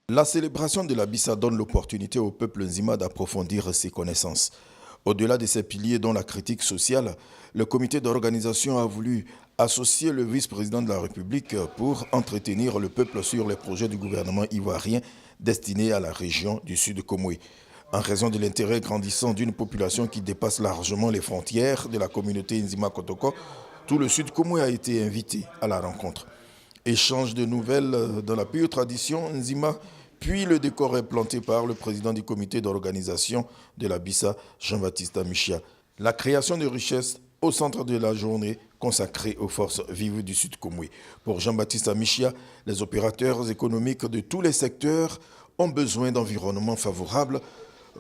La célébration de la Bissa donne l'opportunité au peuple Nzima d'approfondir ses connaissances. Au-delà de ces piliers dont la critique sociale, le comité d'organisation a voulu associer le vice-président de la République pour entretenir le peuple sur les projets du gouvernement ivoirien destinés à la région du Sud Comoé. En raison de l'intérêt grandissant d'une population qui dépasse largement les frontières de la communauté Nzima Kotoko, tout le Sud Comoé a été invité à la rencontre. Échange de nouvelles dans la pure tradition Nzima, puis le décor est planté par le président du comité d'organisation de la Bissa, Jean-Baptiste Amichia. La création de richesses au centre de la journée consacrée aux forces vives du Sud Comoé. Pour Jean-Baptiste Amichia, les opérateurs économiques de tous les secteurs ont besoin d'environnements favorables,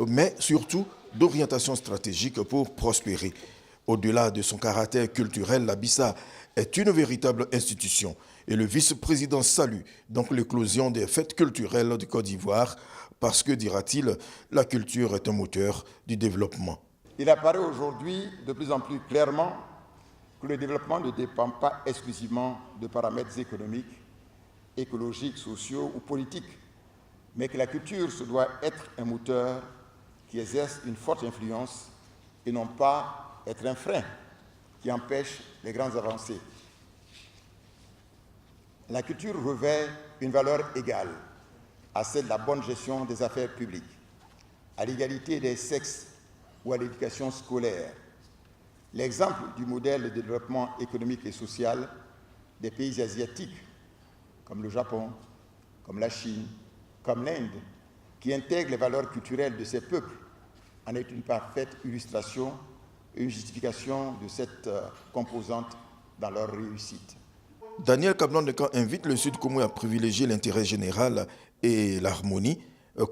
mais surtout d'orientation stratégique pour prospérer. Au-delà de son caractère culturel, la Bissa est une véritable institution et le vice-président salue donc l'éclosion des fêtes culturelles du Côte d'Ivoire parce que, dira-t-il, la culture est un moteur du développement. Il apparaît aujourd'hui de plus en plus clairement que le développement ne dépend pas exclusivement de paramètres économiques, écologiques, sociaux ou politiques, mais que la culture se doit être un moteur qui exerce une forte influence et non pas être un frein qui empêche les grandes avancées. La culture revêt une valeur égale à celle de la bonne gestion des affaires publiques, à l'égalité des sexes ou à l'éducation scolaire. L'exemple du modèle de développement économique et social des pays asiatiques, comme le Japon, comme la Chine, comme l'Inde, qui intègrent les valeurs culturelles de ces peuples, en est une parfaite illustration et une justification de cette composante dans leur réussite. Daniel Kablan-Dekan invite le Sud Comoé à privilégier l'intérêt général et l'harmonie,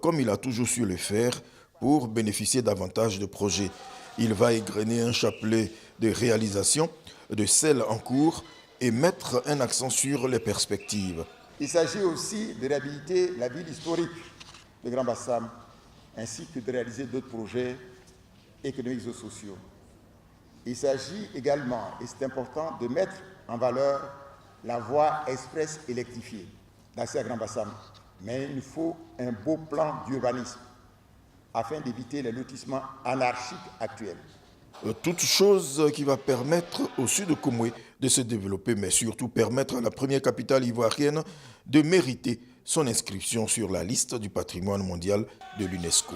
comme il a toujours su le faire, pour bénéficier davantage de projets. Il va égrener un chapelet de réalisations, de celles en cours et mettre un accent sur les perspectives. Il s'agit aussi de réhabiliter la ville historique de Grand Bassam, ainsi que de réaliser d'autres projets économiques et sociaux. Il s'agit également, et c'est important, de mettre en valeur la voie express électrifiée d'accès à Grand Bassam. Mais il faut un beau plan d'urbanisme afin d'éviter les lotissements anarchiques actuels. Toute chose qui va permettre au Sud Comoé de se développer, mais surtout permettre à la première capitale ivoirienne de mériter son inscription sur la liste du patrimoine mondial de l'UNESCO.